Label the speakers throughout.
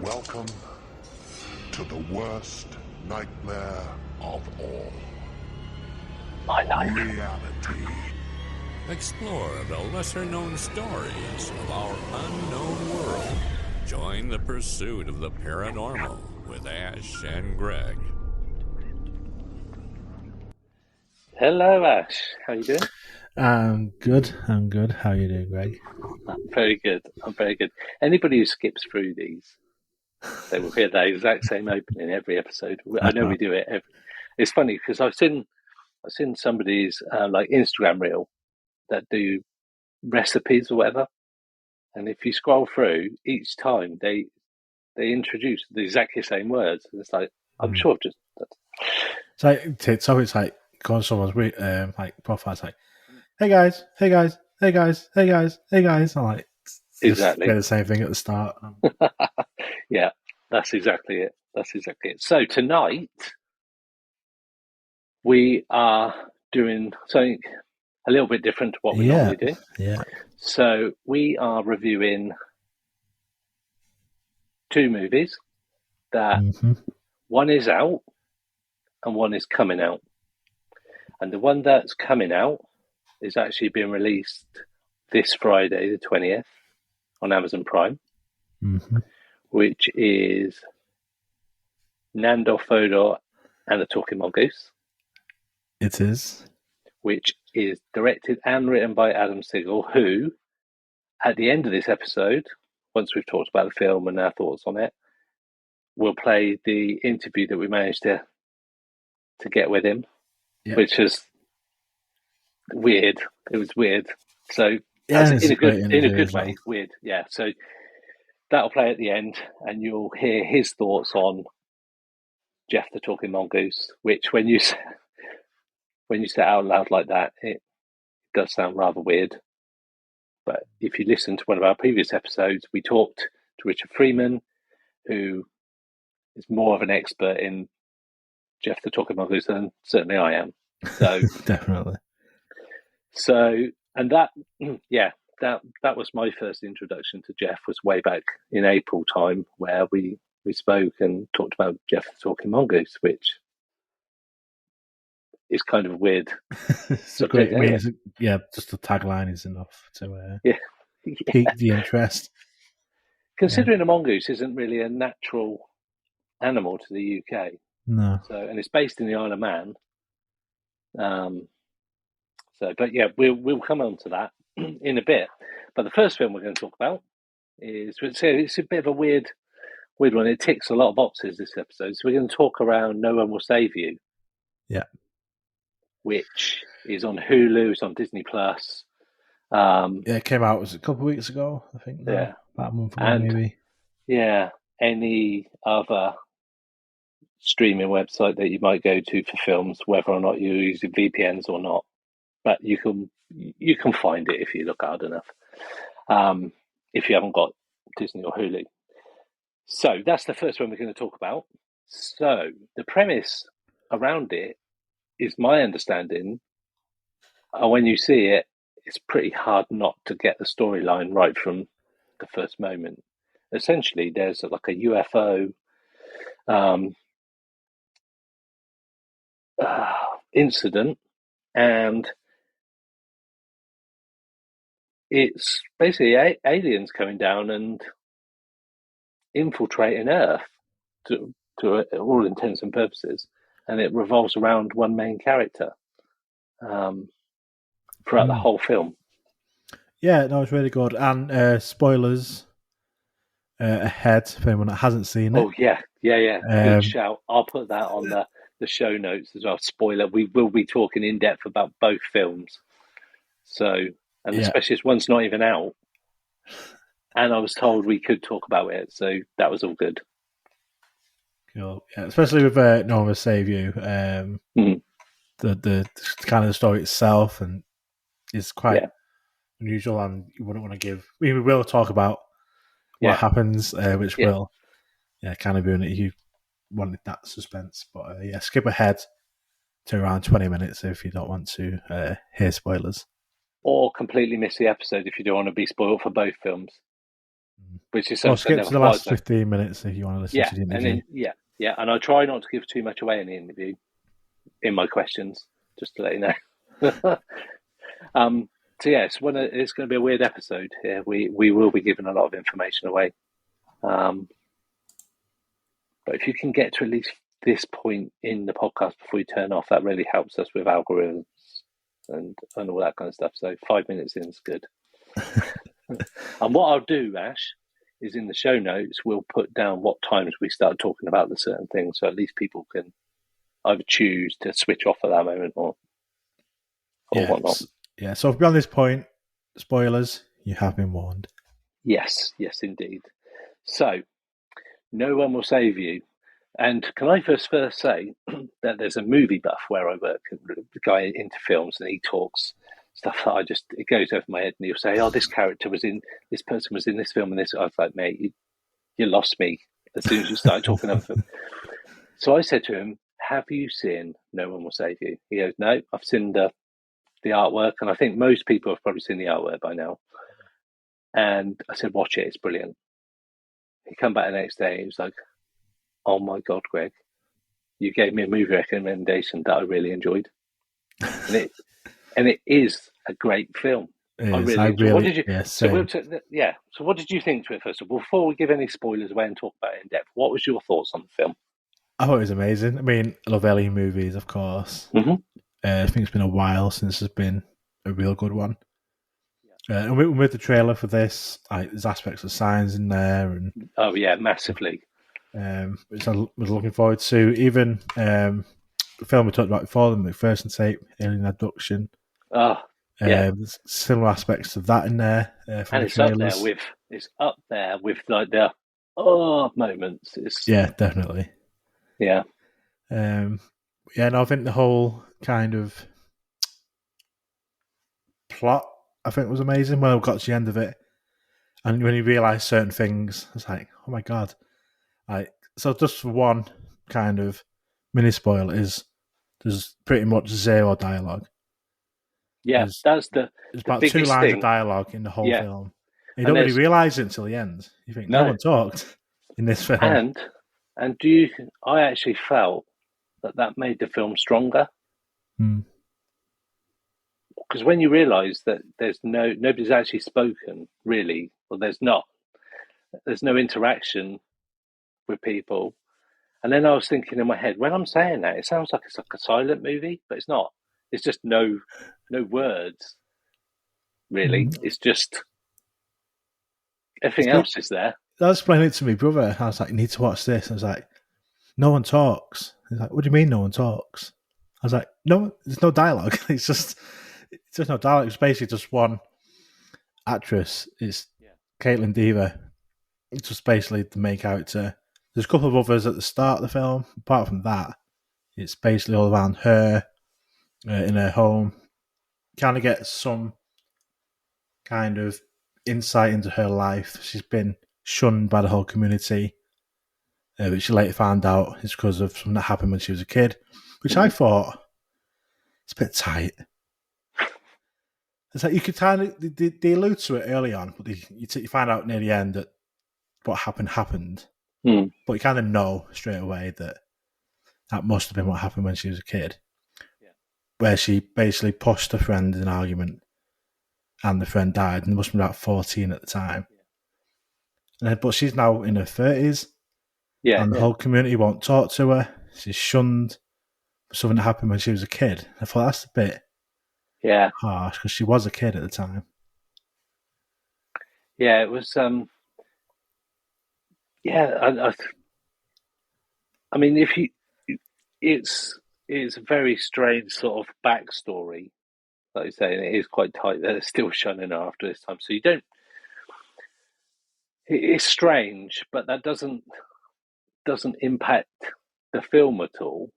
Speaker 1: Welcome to the worst nightmare of all.
Speaker 2: My life.
Speaker 1: Reality.
Speaker 3: Explore the lesser-known stories of our unknown world. Join the pursuit of the paranormal with Ash and Greg.
Speaker 2: Hello, Ash. How you doing?
Speaker 4: I'm good. How you doing, Greg?
Speaker 2: I'm very good. Anybody who skips through these, they will hear the exact same opening every episode. I know we do it. It's funny because I've seen somebody's like Instagram reel that do recipes or whatever, and if you scroll through each time, they introduce the exactly same words. And it's like I'm sure I've just.
Speaker 4: It's like TikTok. It's like go on someone's like profile. It's like, hey guys. I'm like,
Speaker 2: Exactly.
Speaker 4: just the same thing at the start.
Speaker 2: Yeah, that's exactly it. So tonight we are doing something a little bit different to what we normally do.
Speaker 4: Yeah.
Speaker 2: So we are reviewing two movies that one is out and one is coming out. And the one that's coming out is actually being released this Friday, the 20th, on Amazon Prime, which is Nandor Fodor and the Talking Mongoose.
Speaker 4: It is.
Speaker 2: Which is directed and written by Adam Sigal, who, at the end of this episode, once we've talked about the film and our thoughts on it, will play the interview that we managed to get with him, which was weird. It was weird. So, in a good way, weird. Yeah. So that'll play at the end, and you'll hear his thoughts on Jeff the Talking Mongoose. Which, when you say it out loud like that, it does sound rather weird. But if you listen to one of our previous episodes, we talked to Richard Freeman, who is more of an expert in Jeff the Talking Mongoose than certainly I am. So
Speaker 4: definitely.
Speaker 2: So, and that was my first introduction to Jeff, was way back in April time, where we spoke and talked about Jeff the Talking Mongoose, which is kind of weird.
Speaker 4: It's a great, just the tagline is enough to pique the interest.
Speaker 2: Considering a mongoose isn't really a natural animal to the UK.
Speaker 4: No.
Speaker 2: So, and it's based in the Isle of Man. But yeah, we'll come on to that in a bit. But the first film we're going to talk about is, it's a bit of a weird one. It ticks a lot of boxes, this episode. So we're going to talk around No One Will Save You.
Speaker 4: Yeah.
Speaker 2: Which is on Hulu, it's on Disney Plus.
Speaker 4: It came out, was it a couple of weeks ago, I think.
Speaker 2: Yeah.
Speaker 4: About a month ago, maybe.
Speaker 2: Yeah. Any other streaming website that you might go to for films, whether or not you're using VPNs or not. But you can find it if you look hard enough. If you haven't got Disney or Hulu. So that's the first one we're going to talk about. So the premise around it is, my understanding, when you see it, it's pretty hard not to get the storyline right from the first moment. Essentially, there's like a UFO incident, and it's basically aliens coming down and infiltrating Earth to all intents and purposes, and it revolves around one main character throughout the whole film. Yeah,
Speaker 4: no, it's really good. And spoilers ahead for anyone that hasn't seen it.
Speaker 2: Oh yeah. Good shout. I'll put that on the show notes as well. Spoiler: we will be talking in depth about both films. So. And especially as one's not even out. And I was told we could talk about it, so that was all good.
Speaker 4: Cool. Yeah, especially with No One Will Save You. The kind of the story itself and is quite unusual, and you wouldn't want to give. We will talk about what happens, which will kind of ruin it if you wanted that suspense. But skip ahead to around 20 minutes if you don't want to hear spoilers.
Speaker 2: Or completely miss the episode if you don't want to be spoiled for both films. which is
Speaker 4: Well,
Speaker 2: something
Speaker 4: skip to the last 15 minutes if you want to listen to the interview.
Speaker 2: And I try not to give too much away in the interview in my questions, just to let you know. So it's going to be a weird episode here. We will be giving a lot of information away. But if you can get to at least this point in the podcast before you turn off, that really helps us with algorithms and all that kind of stuff. So 5 minutes in is good. And what I'll do, Ash, is in the show notes, we'll put down what times we start talking about the certain things, so at least people can either choose to switch off at that moment or whatnot.
Speaker 4: Yeah, so beyond this point, spoilers, you have been warned.
Speaker 2: Yes, indeed. So, no one will save you. And can I first say that there's a movie buff where I work, the guy into films, and he talks stuff that it goes over my head, and he'll say, "Oh, this person was in this film," and this. I was like, "Mate, you lost me as soon as you started talking over film." So I said to him, "Have you seen No One Will Save You?" He goes, "No, I've seen the artwork," and I think most people have probably seen the artwork by now. And I said, "Watch it; it's brilliant." He come back the next day. He was like, "Oh my God, Greg, you gave me a movie recommendation that I really enjoyed," and it is a great film. I really enjoyed. What did you?
Speaker 4: Yes.
Speaker 2: So what did you think to it first of all? Before we give any spoilers away and talk about it in depth, what was your thoughts on the film?
Speaker 4: I thought it was amazing. I mean, I love alien movies, of course.
Speaker 2: Mm-hmm.
Speaker 4: I think it's been a while since there's been a real good one. And with the trailer for this, there's aspects of science in there, and
Speaker 2: massively.
Speaker 4: Which I was looking forward to. Even the film we talked about before, the McPherson tape, Alien Abduction. There's similar aspects of that in there.
Speaker 2: And it's up there with like the moments.
Speaker 4: Definitely.
Speaker 2: Yeah.
Speaker 4: I think the whole kind of plot, I think, was amazing when I got to the end of it. And when you realise certain things, it's like, oh my God. So just for one kind of mini spoil there's pretty much zero dialogue.
Speaker 2: Yeah, there's
Speaker 4: about 2 lines of dialogue in the whole film. And you don't really realise it until the end. You think no one talked in this film.
Speaker 2: And I actually felt that made the film stronger. Because when you realise that nobody's actually spoken really, well, there's no interaction with people. And then I was thinking in my head, when I'm saying that, it sounds like it's like a silent movie, but it's not. It's just no words, really. It's just everything else is there.
Speaker 4: I was explaining it to my brother. I was like, "You need to watch this." I was like, "No one talks." He's like, "What do you mean no one talks?" I was like, "No, there's no dialogue. It's just no dialogue. It's basically just one actress. It's Caitlin Dever. It's just basically the main character. There's a couple of others at the start of the film. Apart from that, it's basically all around her in her home. Kind of get some kind of insight into her life. She's been shunned by the whole community, which she later found out is because of something that happened when she was a kid, which I thought it's a bit tight. It's like you could kind of they allude to it early on, but you find out near the end that what happened. But you kind of know straight away that must have been what happened when she was a kid, where she basically pushed a friend in an argument, and the friend died, and there must have been about 14 at the time. But she's now in her 30s, and the whole community won't talk to her. She's shunned for something that happened when she was a kid. I thought that's a bit harsh, because she was a kid at the time.
Speaker 2: Yeah, it was. I mean, it's a very strange sort of backstory, like you say, and it is quite tight that it's still shunning her after this time. So you don't. It's strange, but that doesn't impact the film at all.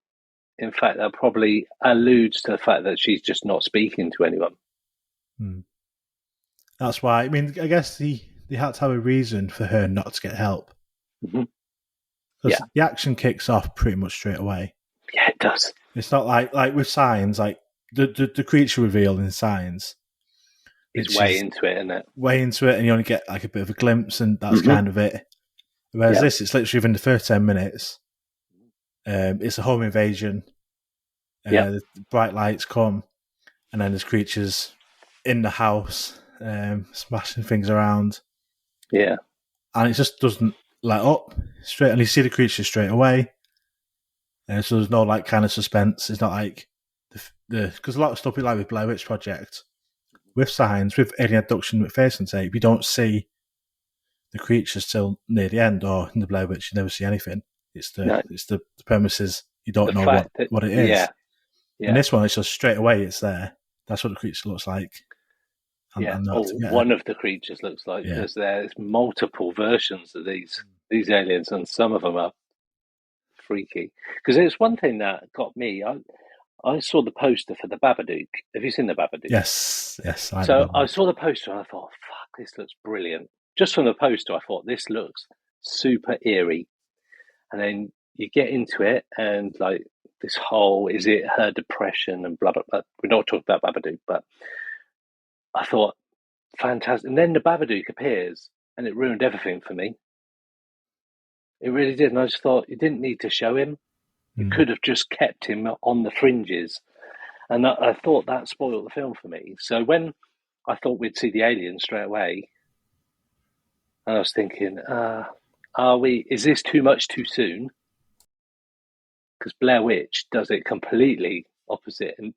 Speaker 2: In fact, that probably alludes to the fact that she's just not speaking to anyone.
Speaker 4: That's why. I mean, I guess they had to have a reason for her not to get help. Because the action kicks off pretty much straight away.
Speaker 2: Yeah, it does.
Speaker 4: It's not like with Signs, like the creature reveal in Signs.
Speaker 2: It's way into it, isn't it?
Speaker 4: Way into it, and you only get like a bit of a glimpse, and that's kind of it. Whereas this, it's literally within the first 10 minutes. It's a home invasion. The bright lights come, and then there's creatures in the house, smashing things around.
Speaker 2: Yeah.
Speaker 4: And it just doesn't let up straight, and you see the creatures straight away. So there's no like kind of suspense. It's not like because a lot of stuff like with Blair Witch Project, with Signs, with alien abduction, with Face and Tape, you don't see the creatures till near the end, or in the Blair Witch, you never see anything. It's the premises, you don't know what it is.
Speaker 2: Yeah.
Speaker 4: In this one, it's just straight away, it's there. That's what the creature looks like.
Speaker 2: And one of the creatures looks like there's multiple versions of these aliens, and some of them are freaky. Because there's one thing that got me. I saw the poster for the Babadook. Have you seen the Babadook?
Speaker 4: Yes.
Speaker 2: I saw the poster and I thought, fuck, this looks brilliant. Just from the poster, I thought, this looks super eerie. And then you get into it, and like this whole, is it her depression and blah, blah, blah. We're not talking about Babadook, but I thought, fantastic. And then the Babadook appears, and it ruined everything for me. It really did. And I just thought, you didn't need to show him. You could have just kept him on the fringes. And I thought that spoiled the film for me. So when I thought we'd see the alien straight away, and I was thinking, is this too much too soon? Because Blair Witch does it completely opposite. And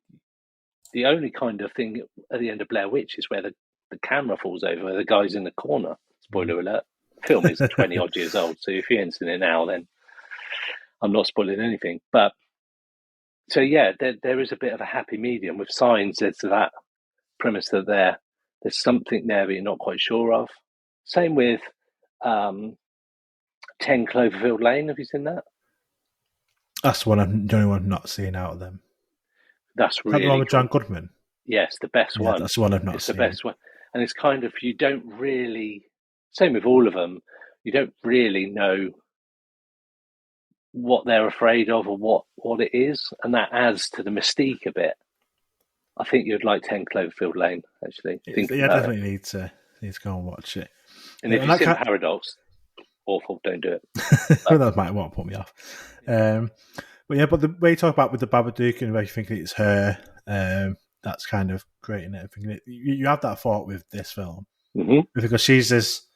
Speaker 2: the only kind of thing at the end of Blair Witch is where the camera falls over, the guy's in the corner. Spoiler alert. The film is 20 odd years old. So if you're into it now, then I'm not spoiling anything. But so, yeah, there is a bit of a happy medium with Signs. There's that premise that there's something there that you're not quite sure of. Same with 10 Cloverfield Lane. Have you seen that?
Speaker 4: That's the only one I've not seen out of them.
Speaker 2: That's really
Speaker 4: the one with John Goodman?
Speaker 2: Yes, the best one.
Speaker 4: That's the one I've not seen.
Speaker 2: It's the best one. And it's kind of, you don't really, same with all of them, you don't really know what they're afraid of or what it is. And that adds to the mystique a bit. I think you'd like 10 Cloverfield Lane, actually.
Speaker 4: Definitely need to go and watch it.
Speaker 2: And if you've seen Paradox, awful, don't do it.
Speaker 4: That might want to put me off. But the way you talk about with the Babadook and the way you think it's her, that's kind of great in everything. You have that thought with this film.
Speaker 2: Mm-hmm.
Speaker 4: Because she's this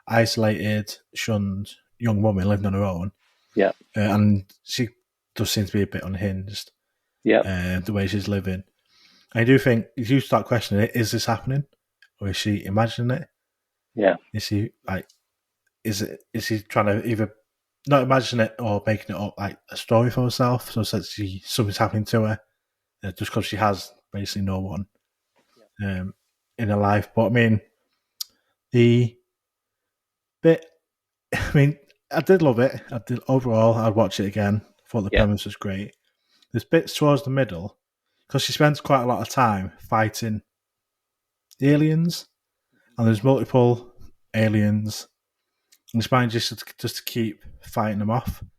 Speaker 4: isolated, shunned young woman living on her own.
Speaker 2: Yeah.
Speaker 4: And she does seem to be a bit unhinged.
Speaker 2: Yeah.
Speaker 4: The way she's living. I do think, if you start questioning it, is this happening? Or is she imagining it?
Speaker 2: Yeah.
Speaker 4: Is she is he trying to either not imagine it or making it up like a story for herself? So something's happening to her just because she has basically no one in her life. But I mean, I did love it. Overall, I'd watch it again. Thought the premise was great. There's bits towards the middle because she spends quite a lot of time fighting the aliens, and there's multiple aliens. And it's mine just to keep fighting them off. And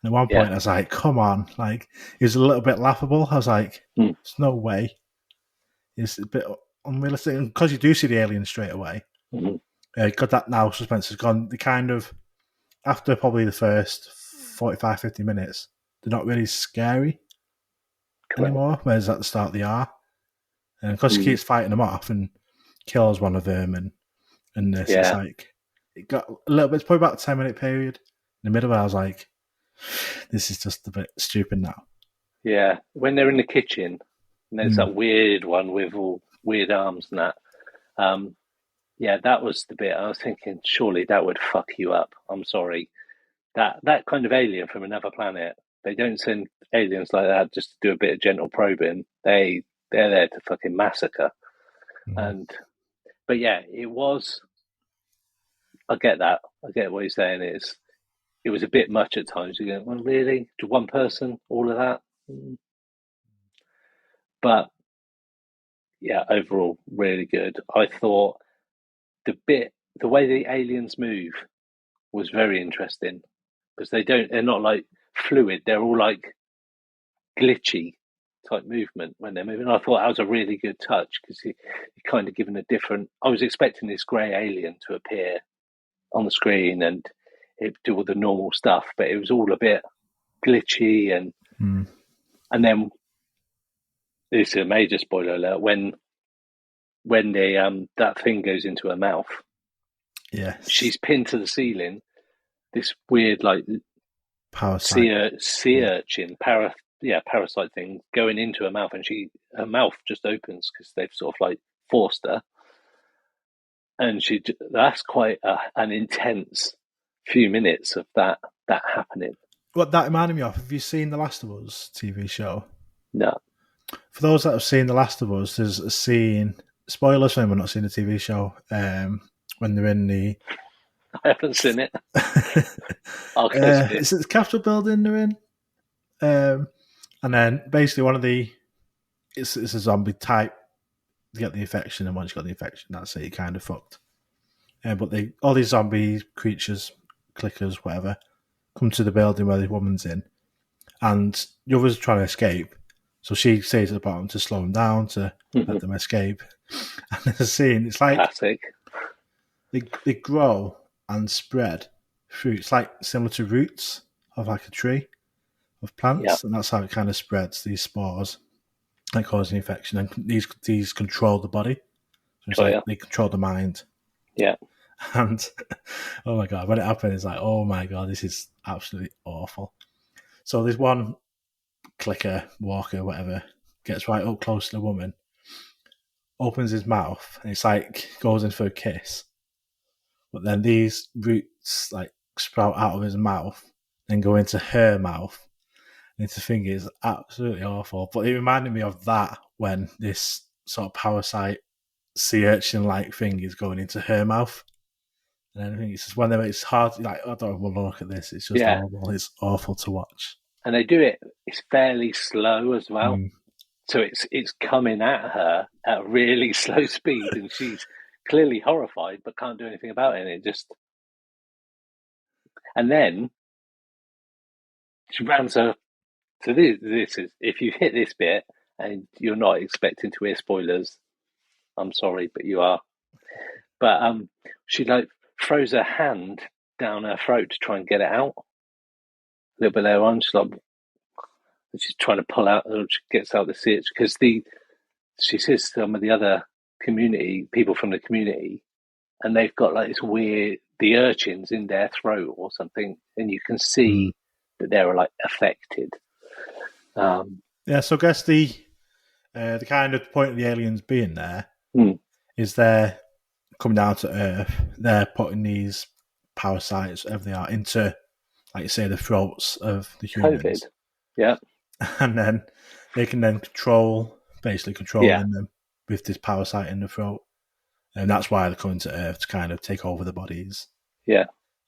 Speaker 4: at one point, I was like, "Come on!" Like it was a little bit laughable. I was like, "There's no way." It's a bit unrealistic because you do see the aliens straight away.
Speaker 2: Mm-hmm.
Speaker 4: Got that now. Suspense has gone. The kind of after probably the first 45-50 minutes, they're not really scary anymore. Whereas at the start they are, and because she keeps fighting them off and kills one of them, and this, it's like. It got a little bit, it's probably about a 10-minute period. In the middle where I was like, this is just a bit stupid now.
Speaker 2: Yeah. When they're in the kitchen, and there's that weird one with all weird arms and that. That was the bit I was thinking, surely that would fuck you up. I'm sorry. That kind of alien from another planet, they don't send aliens like that just to do a bit of gentle probing. They're there to fucking massacre. But it was... I get that. I get what you're saying. It was a bit much at times. You go, well, really? To one person, all of that? But overall, really good. I thought the way the aliens move was very interesting because they're not like fluid. They're all like glitchy. type movement when they're moving. I thought that was a really good touch because he kind of given a different. I was expecting this grey alien to appear on the screen and it do all the normal stuff, but it was all a bit glitchy and then this is a major spoiler alert when they that thing goes into her mouth.
Speaker 4: Yes,
Speaker 2: she's pinned to the ceiling. This weird like
Speaker 4: parasite,
Speaker 2: sea urchin, parasite thing going into her mouth, and her mouth just opens because they've sort of like forced her, and that's quite an intense few minutes of that happening.
Speaker 4: What that reminded me of, have you seen The Last of Us TV show?
Speaker 2: No.
Speaker 4: For those that have seen The Last of Us, there's a scene, spoilers for anyone not seen the TV show, when they're in the...
Speaker 2: I haven't seen it.
Speaker 4: It's the Capitol building they're in. And then basically one of it's a zombie type, you get the infection, and once you got the infection, that's it, you kind of fucked. But all these zombie creatures, clickers, whatever, come to the building where the woman's in, and the others are trying to escape. So she says at the bottom to slow them down, to let them escape. And there's a scene, it's like...
Speaker 2: Classic.
Speaker 4: They grow and spread through. It's like similar to roots of like a tree of plants, and that's how it kind of spreads, these spores that cause an infection. And these control the body. So it's they control the mind.
Speaker 2: Yeah.
Speaker 4: And oh my God, when it happened, it's like, oh my God, this is absolutely awful. So there's one clicker, walker, whatever, gets right up close to the woman, opens his mouth, and it's like goes in for a kiss. But then these roots like sprout out of his mouth and go into her mouth. And it's a thing is absolutely awful. But it reminded me of that when this sort of parasite sea urchin like thing is going into her mouth. And I think it's just whenever it's hard, like, I don't want to look at this. It's just horrible. It's awful to watch.
Speaker 2: And they do it, it's fairly slow as well. So it's coming at her at a really slow speed, and she's clearly horrified but can't do anything about it. And it just, and then she rounds her. So this is, if you hit this bit and you're not expecting to hear spoilers, I'm sorry, but you are. But she like throws her hand down her throat to try and get it out. A little bit later on, she's trying to pull out, or she gets out the stitch because she says some of the other people from the community, and they've got like this weird, the urchins in their throat or something, and you can see that they're like affected. So
Speaker 4: I guess the kind of point of the aliens being there is they're coming down to Earth. They're putting these parasites, whatever they are, into, like you say, the throats of the humans.
Speaker 2: COVID. Yeah.
Speaker 4: And then they can then basically controlling them with this parasite in the throat. And that's why they're coming to Earth, to kind of take over the bodies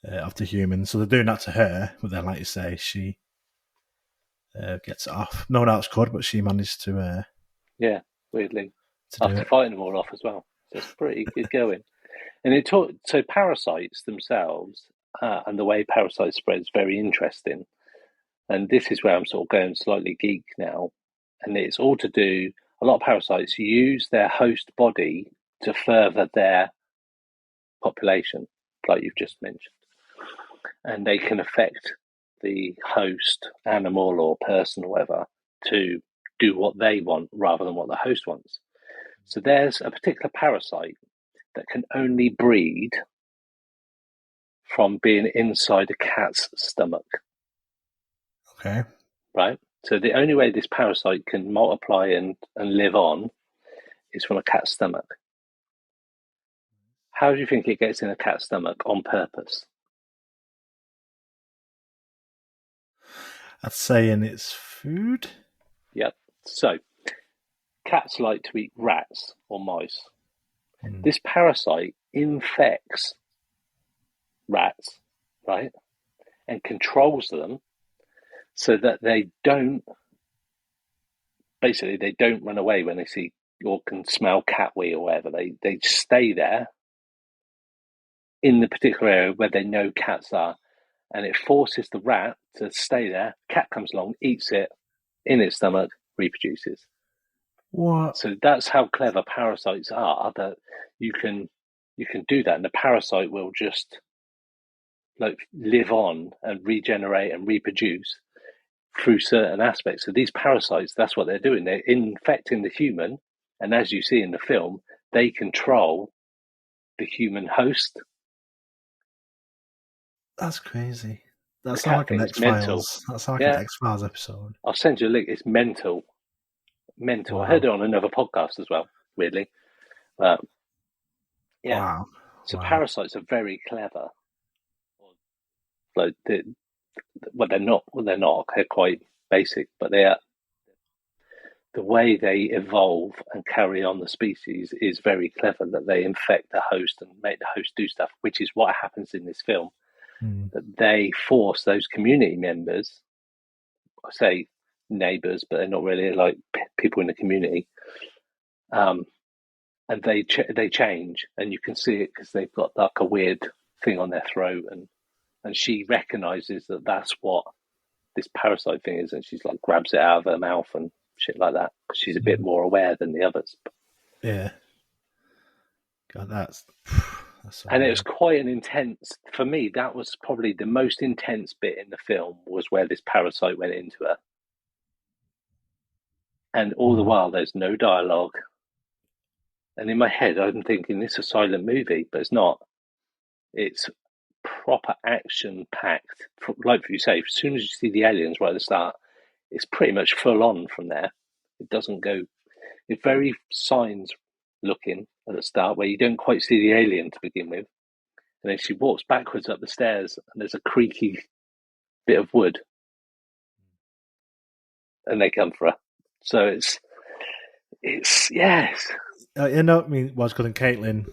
Speaker 4: of the humans. So they're doing that to her, but then, like you say, she gets it off. No one else could, but she managed to...
Speaker 2: weirdly. After fighting them all off as well. So it's pretty good going. And so parasites themselves, and the way parasites spread is very interesting. And this is where I'm sort of going slightly geek now. And it's all to do, a lot of parasites use their host body to further their population, like you've just mentioned. And they can affect the host animal or person or whatever to do what they want rather than what the host wants. So there's a particular parasite that can only breed from being inside a cat's stomach.
Speaker 4: Okay.
Speaker 2: Right? So the only way this parasite can multiply and live on is from a cat's stomach. How do you think it gets in a cat's stomach on purpose?
Speaker 4: I'd say in its food.
Speaker 2: Yep. So cats like to eat rats or mice. This parasite infects rats, right? And controls them so that they don't run away when they see or can smell cat wee or whatever. They stay there in the particular area where they know cats are, and it forces the rat to stay there. Cat comes along, eats it in its stomach, reproduces.
Speaker 4: What?
Speaker 2: So that's how clever parasites are, that you can do that, and the parasite will just like live on and regenerate and reproduce through certain aspects. So these parasites, that's what they're doing. They're infecting the human, and as you see in the film, they control the human host.
Speaker 4: That's crazy. That sounds like an X-Files. That sounds like an X-Files episode.
Speaker 2: I'll send you a link. It's mental. Wow. I heard it on another podcast as well, weirdly.
Speaker 4: Wow.
Speaker 2: So parasites are very clever. Like they're not. Well, they're not. They're quite basic, but they are. The way they evolve and carry on the species is very clever. That they infect the host and make the host do stuff, which is what happens in this film. That they force those community members, I say neighbours, but they're not really like people in the community, and they change, and you can see it because they've got like a weird thing on their throat, and she recognises that that's what this parasite thing is, and she's like grabs it out of her mouth and shit like that because she's a bit more aware than the others.
Speaker 4: Yeah. God, that's so
Speaker 2: and weird. It was quite an intense, for me, that was probably the most intense bit in the film, was where this parasite went into her. And all the while, there's no dialogue. And in my head, I'm thinking, this is a silent movie, but it's not. It's proper action-packed. Like you say, as soon as you see the aliens right at the start, it's pretty much full on from there. It doesn't go... It's very signs-looking at the start, where you don't quite see the alien to begin with. And then she walks backwards up the stairs, and there's a creaky bit of wood. And they come for her. So it's yes.
Speaker 4: I mean, what's good, and Caitlin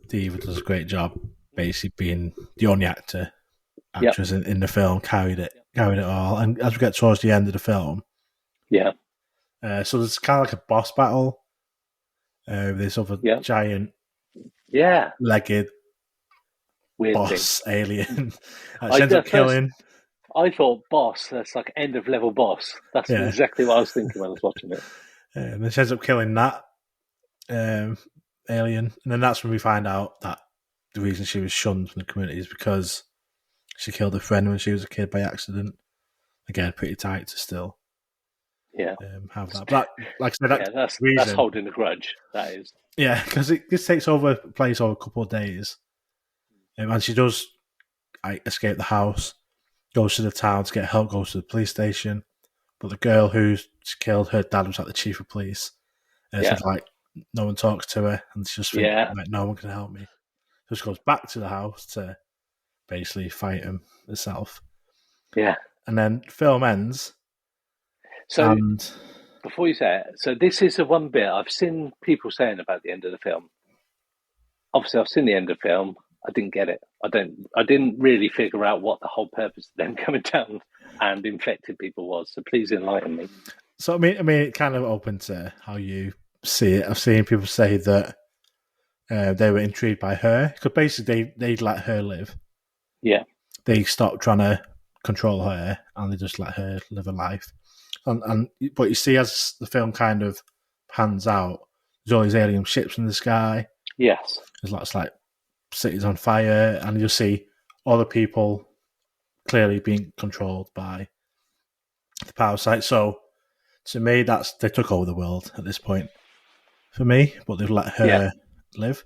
Speaker 4: Dever does a great job, basically being the only actress in the film, carried it all. And as we get towards the end of the film, so there's kind of like a boss battle. This other giant, legged
Speaker 2: weird
Speaker 4: boss alien. She ends up killing.
Speaker 2: I thought boss, that's like end of level boss. That's exactly what I was thinking when I was watching it.
Speaker 4: And then she ends up killing that alien. And then that's when we find out that the reason she was shunned from the community is because she killed a friend when she was a kid by accident. Again, pretty tight to still have that. But like I said,
Speaker 2: that's holding a grudge, that is.
Speaker 4: Yeah, because this takes place over a couple of days. And she does escape the house. Goes to the town to get help, goes to the police station. But the girl who's killed, her dad was like the chief of police. So like, no one talks to her, and she just thinks, like, no one can help me. So she goes back to the house to basically fight him herself.
Speaker 2: Yeah.
Speaker 4: And then the film ends.
Speaker 2: So, before you say it, so this is the one bit I've seen people saying about the end of the film. Obviously, I've seen the end of the film. I didn't get it. I didn't really figure out what the whole purpose of them coming down and infecting people was. So please enlighten me.
Speaker 4: So I mean, it kind of open to how you see it. I've seen people say that they were intrigued by her because basically they'd let her live.
Speaker 2: Yeah.
Speaker 4: They stopped trying to control her and they just let her live a life. And but you see, as the film kind of pans out, there's all these alien ships in the sky.
Speaker 2: Yes.
Speaker 4: There's lots like cities on fire, and you'll see other people clearly being controlled by the parasite. So to me, they took over the world at this point for me, but they've let her live.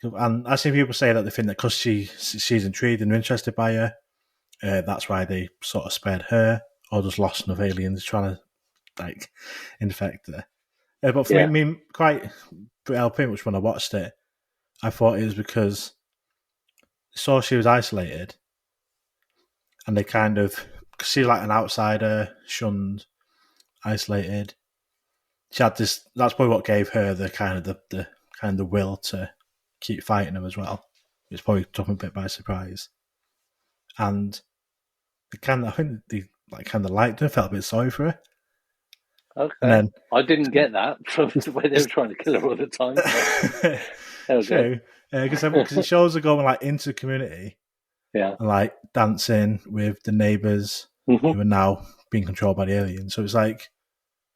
Speaker 4: And I've seen people say that they think that because she's intrigued and interested by her, that's why they sort of spared her, or just lost enough aliens trying to like infect her. But for me, I mean, pretty much when I watched it, I thought it was because they saw she was isolated, and they kind of, cause she's like an outsider, shunned, isolated. She had this. That's probably what gave her the kind of the will to keep fighting them as well. It's probably took them a bit by surprise, and I think they like kind of liked her, felt a bit sorry for her.
Speaker 2: Okay, and then, I didn't get that from the way they were trying to kill her all the time.
Speaker 4: True, because it shows her going like into the community, and like dancing with the neighbours who are now being controlled by the aliens. So it's like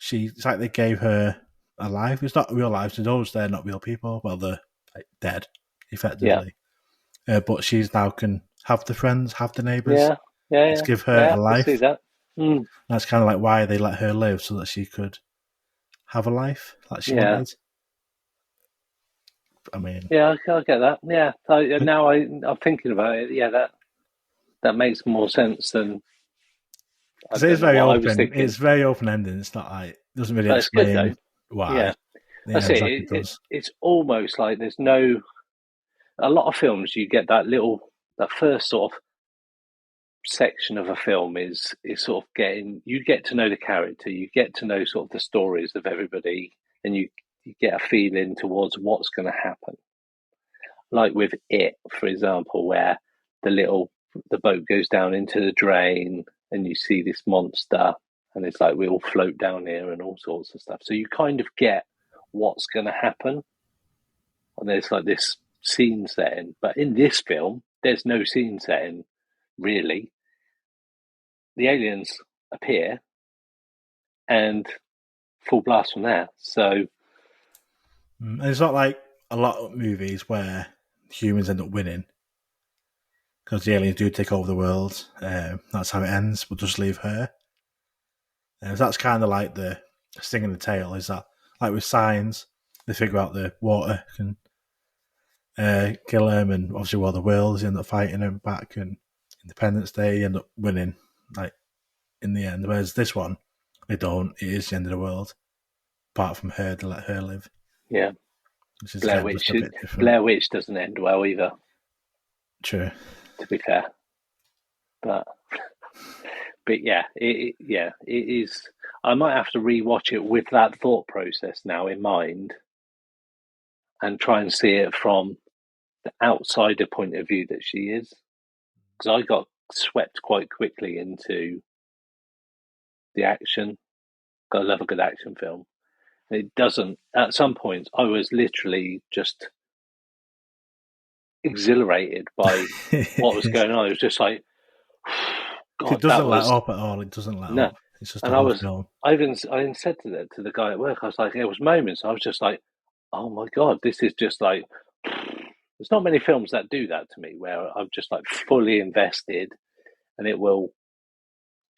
Speaker 4: it's like they gave her a life. It's not real life. She knows they're not real people. Well, they're like, dead, effectively. Yeah. But she's now can have the friends, have the neighbours.
Speaker 2: Yeah.
Speaker 4: Let's give her a life.
Speaker 2: I see that.
Speaker 4: That's kind of like why they let her live, so that she could have a life like she wanted. I mean,
Speaker 2: yeah, I get that. Yeah, now I'm thinking about it. Yeah, that makes more sense than.
Speaker 4: Because it's very open. It's very open ending. It's not like it doesn't really explain why.
Speaker 2: Yeah, I see. It's almost like there's no. A lot of films, you get that first sort of section of a film is sort of you get to know the character, you get to know sort of the stories of everybody, and you get a feeling towards what's going to happen. Like with It, for example, where the boat goes down into the drain and you see this monster and it's like we all float down here and all sorts of stuff. So you kind of get what's going to happen. And there's like this scene setting. But in this film, there's no scene setting, really. The aliens appear and full blast from there. So
Speaker 4: it's not like a lot of movies where humans end up winning because the aliens do take over the world. That's how it ends. We'll just leave her. That's kind of like the sting in the tail. Is that like with Signs? They figure out the water can kill him, and obviously War of the Worlds, they end up fighting him back, and Independence Day end up winning, like in the end. Whereas this one, they don't. It is the end of the world, apart from her to let her live.
Speaker 2: Yeah, Blair Witch doesn't end well either.
Speaker 4: True.
Speaker 2: To be fair, but yeah, it is. I might have to rewatch it with that thought process now in mind, and try and see it from the outsider point of view that she is, because I got swept quite quickly into the action. I love a good action film. It doesn't. At some points, I was literally just exhilarated by what was going on. It was just like, God,
Speaker 4: it doesn't let up at all. It doesn't let up. It's just film.
Speaker 2: I even said to the guy at work, I was like, there was moments I was just like, oh my God, this is just like. There's not many films that do that to me, where I'm just like fully invested, and it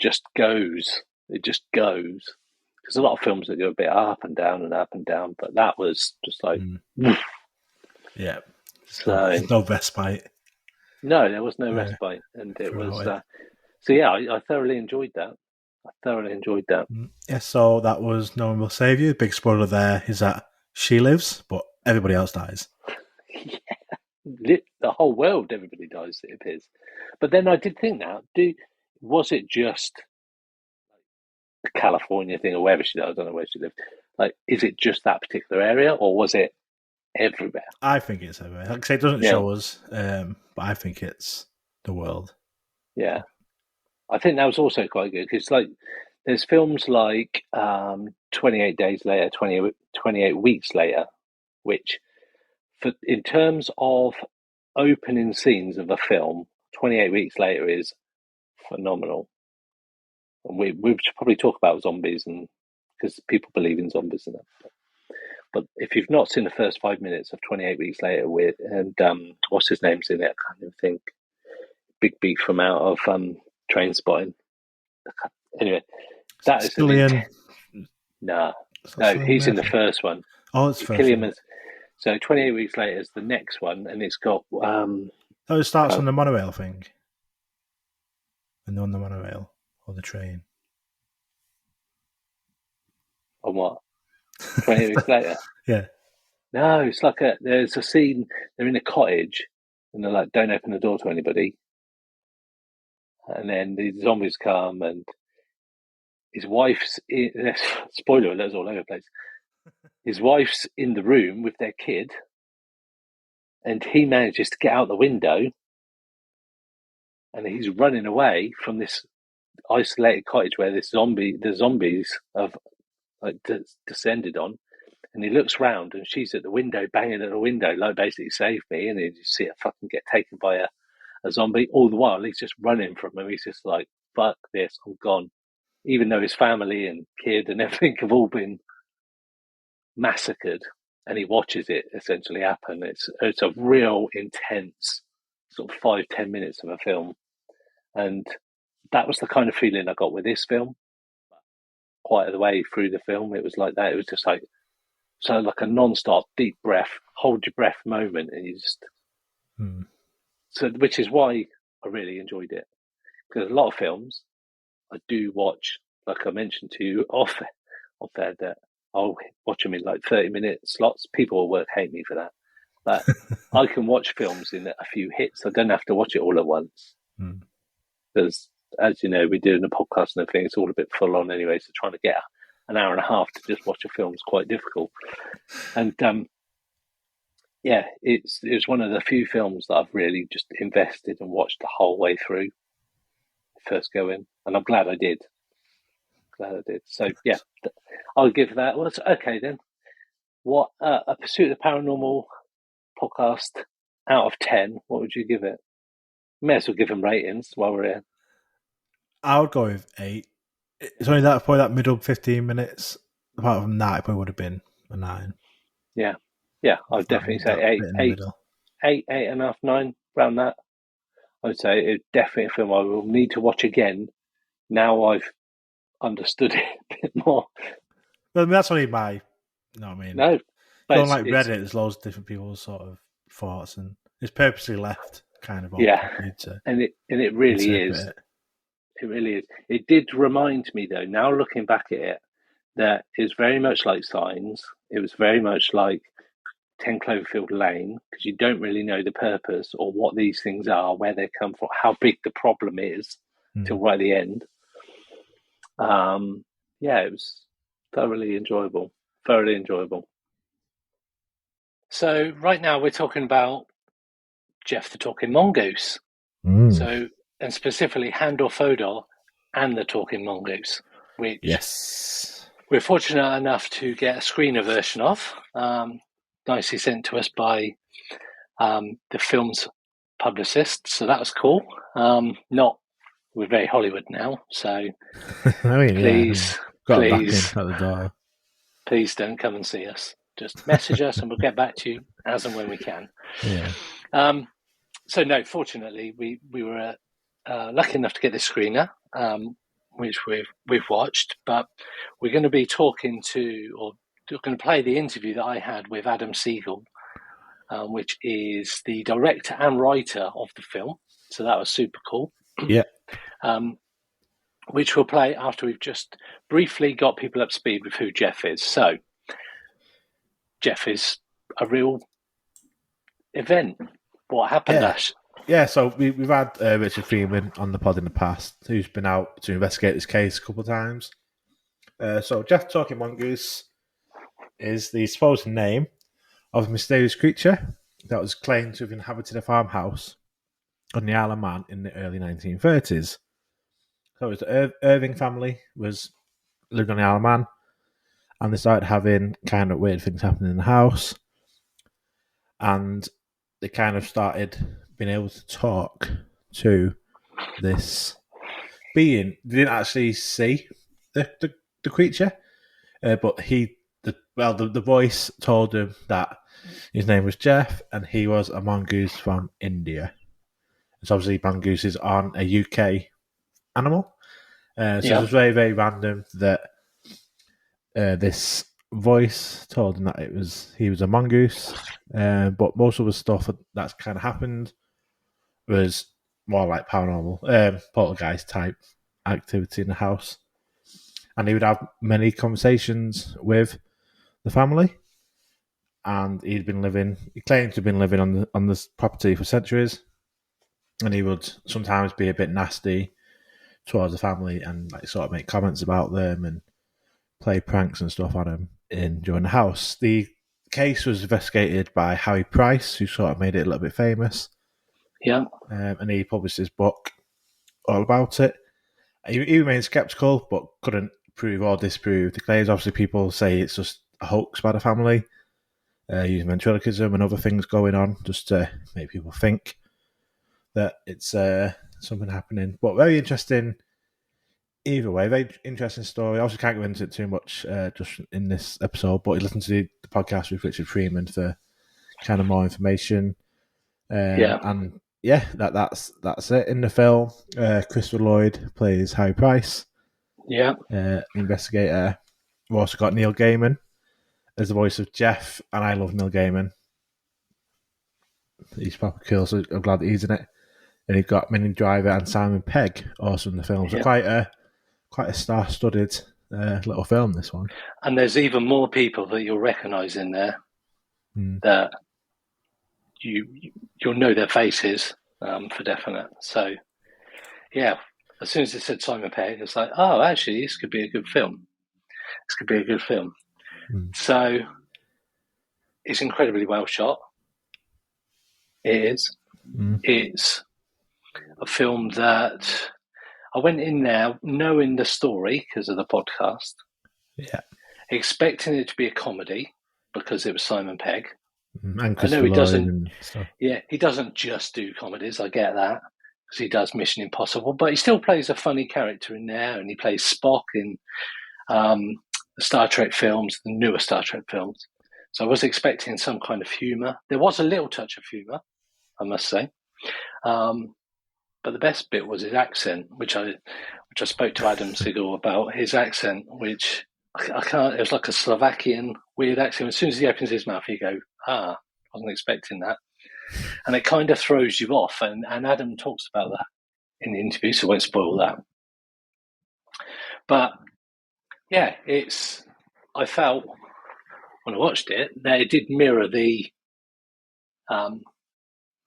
Speaker 2: just goes. It just goes. There's a lot of films that go a bit up and down, but that was just like,
Speaker 4: yeah. So no respite.
Speaker 2: No, there was no respite, and it was. So yeah, I thoroughly enjoyed that.
Speaker 4: Yeah. So that was No One Will Save You. Big spoiler there is that she lives, but everybody else dies.
Speaker 2: Yeah, the whole world, everybody dies. It appears, but then I did think now, was it just the California thing, or wherever she lived? I don't know where she lived. Like, is it just that particular area, or was it everywhere?
Speaker 4: I think it's everywhere. Like I say, it doesn't show us, but I think it's the world.
Speaker 2: Yeah, I think that was also quite good, because like there's films like 28 Days Later, 28 Weeks Later, which in terms of opening scenes of a film, 28 Weeks Later is phenomenal. And we should probably talk about zombies, and because people believe in zombies and that. But if you've not seen the first 5 minutes of 28 Weeks Later and what's his name's in it? I can't even think. Big beat from out of Trainspotting. Anyway, that is
Speaker 4: Cillian.
Speaker 2: No, he's in the first one.
Speaker 4: Oh, it's first. One.
Speaker 2: So 28 Weeks Later is the next one, and it's got.
Speaker 4: It starts on the monorail thing. And on the monorail or the train.
Speaker 2: On what? 28 Weeks Later.
Speaker 4: Yeah.
Speaker 2: No, it's like there's a scene. They're in a cottage, and they're like, "Don't open the door to anybody." And then the zombies come, and his wife's spoiler alert's all over the place. His wife's in the room with their kid, and he manages to get out the window, and he's running away from this isolated cottage where the zombies have like descended on. And he looks round, and she's at the window, banging at the window, like, basically, save me. And then you see her fucking get taken by a zombie. All the while, he's just running from him. He's just like, fuck this, I'm gone. even though his family and kid and everything have all been massacred, and he watches it essentially happen. It's a real intense sort of 5-10 minutes of a film, and that was the kind of feeling I got with this film. Quite the way through the film, it was like that. It was just like a non-stop deep breath, hold your breath moment, and you just so, which is why I really enjoyed it, because a lot of films I do watch, like I mentioned to you off air, that I'll watch them in like 30-minute slots. People at work hate me for that, but I can watch films in a few hits. I don't have to watch it all at once, because as you know, we're doing a podcast and everything. It's all a bit full on anyway, so trying to get an hour and a half to just watch a film is quite difficult. And it's one of the few films that I've really just invested and watched the whole way through, first go in, and I'm glad I did. So yeah, I'll give that. Well, okay then. What a Pursuit of the Paranormal podcast out of 10? What would you give it? May as well give them ratings while we're here.
Speaker 4: I would go with 8. It's only probably that middle 15 minutes. Apart from that, it probably would have been a 9.
Speaker 2: Yeah, I'd definitely say 8, 8.5, 9, around that. I'd say it's definitely a film I will need to watch again. Now I've understood it a bit more.
Speaker 4: But I mean, that's only my. You know what I mean?
Speaker 2: No,
Speaker 4: but on like Reddit, there's loads of different people's sort of thoughts, and it's purposely left kind of.
Speaker 2: And it really is. It really is. It did remind me, though, now looking back at it, that it's very much like Signs. It was very much like 10 Cloverfield Lane, because you don't really know the purpose or what these things are, where they come from, how big the problem is, till right at the end. It was thoroughly enjoyable. So right now we're talking about Jeff the Talking Mongoose. So, and specifically Nandor Fodor and the Talking Mongoose, which we're fortunate enough to get a screener version of, nicely sent to us by the film's publicist. So that was cool. We're very Hollywood now, so please don't come and see us. Just message us and we'll get back to you as and when we can. So no, fortunately, we were lucky enough to get this screener, which we've watched. But we're going to be talking to play the interview that I had with Adam Sigal, which is the director and writer of the film. So that was super cool.
Speaker 4: Yeah.
Speaker 2: Which we'll play after we've just briefly got people up to speed with who Jeff is. So, Jeff is a real event. What happened, Ash?
Speaker 4: Yeah, so we've had Richard Freeman on the pod in the past, who's been out to investigate this case a couple of times. So Jeff Talking Mongoose is the supposed name of a mysterious creature that was claimed to have inhabited a farmhouse on the Isle of Man in the early 1930s. So it was the Irving family lived on the Isle of Man, and they started having kind of weird things happening in the house, and they kind of started being able to talk to this being. They didn't actually see the creature, but the voice told them that his name was Jeff and he was a mongoose from India. It's obviously mongooses aren't a UK animal. It was very, very random that this voice told him that he was a mongoose. But most of the stuff that's kind of happened was more like paranormal, poltergeist type activity in the house. And he would have many conversations with the family. And he claimed to have been living on this property for centuries. And he would sometimes be a bit nasty towards the family and like sort of make comments about them and play pranks and stuff on them during the house. The case was investigated by Harry Price, who sort of made it a little bit famous.
Speaker 2: Yeah.
Speaker 4: And he published his book all about it. He remained skeptical, but couldn't prove or disprove the claims. Obviously, people say it's just a hoax by the family, using ventriloquism and other things going on just to make people think that it's something happening. But very interesting either way, very interesting story. I also can't go into it too much just in this episode, but you listen to the podcast with Richard Freeman for kind of more information. And yeah, that's it in the film. Christopher Lloyd plays Harry Price.
Speaker 2: Yeah,
Speaker 4: investigator. We've also got Neil Gaiman as the voice of Jeff, and I love Neil Gaiman. He's proper cool, so I'm glad that he's in it. And you've got Minnie Driver and Simon Pegg also in the film. So quite a star-studded little film, this one.
Speaker 2: And there's even more people that you'll recognise in there that you'll know their faces for definite. So, yeah, as soon as it said Simon Pegg, it's like, oh, actually, this could be a good film. This could be a good film. So, it's incredibly well shot. It is. It's a film that I went in there knowing the story because of the podcast.
Speaker 4: Yeah.
Speaker 2: Expecting it to be a comedy because it was Simon Pegg.
Speaker 4: And
Speaker 2: I know he doesn't. Yeah, he doesn't just do comedies. I get that because he does Mission Impossible, but he still plays a funny character in there, and he plays Spock in the Star Trek films, the newer Star Trek films. So I was expecting some kind of humour. There was a little touch of humour, I must say, but the best bit was his accent, which I spoke to Adam Sigal about. His accent, which I can't. It was like a Slovakian weird accent. As soon as he opens his mouth, you go, I wasn't expecting that. And it kind of throws you off. And Adam talks about that in the interview, so I won't spoil that. But, yeah, I felt when I watched it that it did mirror the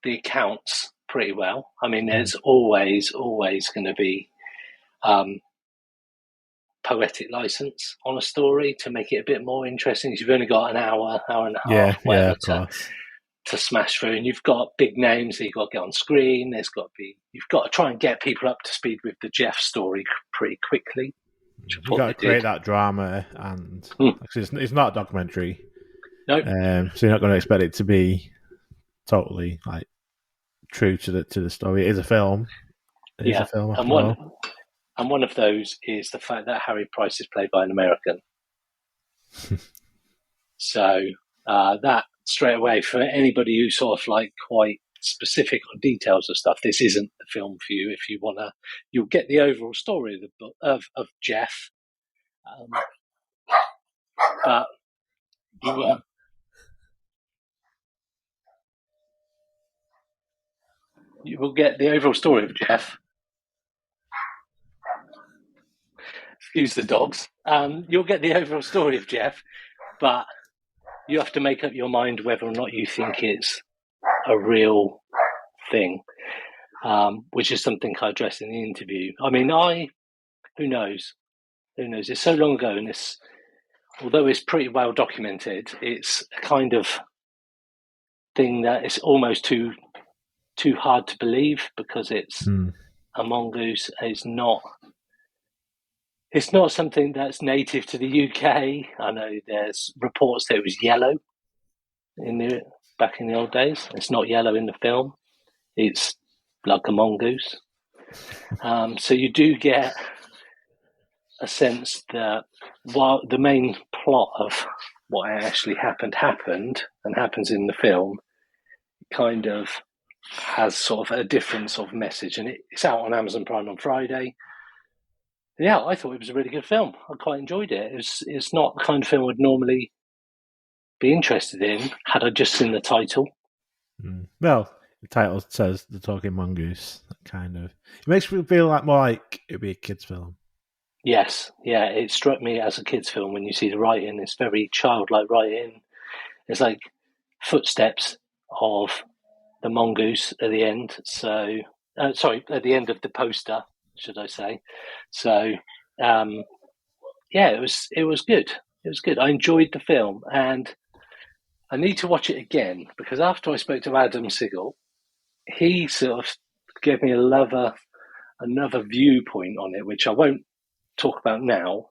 Speaker 2: accounts pretty well. I mean, there's always going to be poetic license on a story to make it a bit more interesting. You've only got an hour and a half, to smash through, and you've got big names that you've got to get on screen. You've got to try and get people up to speed with the Jeff story pretty quickly.
Speaker 4: You've got to create that drama, and it's not a documentary.
Speaker 2: No,
Speaker 4: so you're not going to expect it to be totally like true to the story. It is a film. It is a film.
Speaker 2: And one of those is the fact that Harry Price is played by an American. So that straight away, for anybody who's sort of like quite specific on details of stuff, this isn't the film for you. If you want to, you'll get the overall story of the book of Jeff. But you will get the overall story of Jeff. Excuse the dogs. You'll get the overall story of Jeff, but you have to make up your mind whether or not you think it's a real thing, which is something I addressed in the interview. I mean, who knows? Who knows? It's so long ago, and although it's pretty well documented, it's a kind of thing that is almost too hard to believe because it's a mongoose. It's not something that's native to the UK. I know there's reports that it was yellow back in the old days. It's not yellow in the film. It's like a mongoose. So you do get a sense that while the main plot of what actually happened and happens in the film, kind of has sort of a different sort of message. And it's out on Amazon Prime on Friday. Yeah, I thought it was a really good film. I quite enjoyed it. It's not the kind of film I'd normally be interested in had I just seen the title.
Speaker 4: Well, the title says The Talking Mongoose. Kind of. It makes me feel more like it'd be a kid's film.
Speaker 2: Yes, yeah. It struck me as a kid's film when you see the writing. It's very childlike writing. It's like footsteps of the mongoose at the end. So, at the end of the poster, should I say. So, it was good. It was good. I enjoyed the film, and I need to watch it again because after I spoke to Adam Sigal, he sort of gave me another viewpoint on it, which I won't talk about now,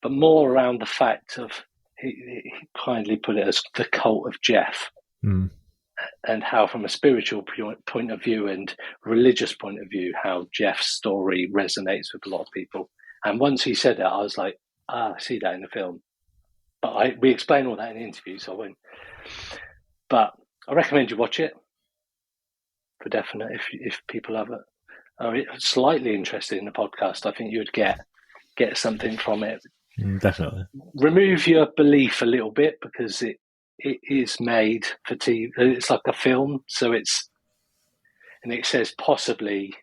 Speaker 2: but more around the fact of he kindly put it as the cult of Jeff. And how, from a spiritual point of view and religious point of view, how Jeff's story resonates with a lot of people. And once he said that, I was like, I see that in the film. But we explain all that in the interview, so I won't. But I recommend you watch it for definite if people are slightly interested in the podcast. I think you would get something from it.
Speaker 4: Definitely.
Speaker 2: Remove your belief a little bit because it is made for TV. It's like a film, so it says possibly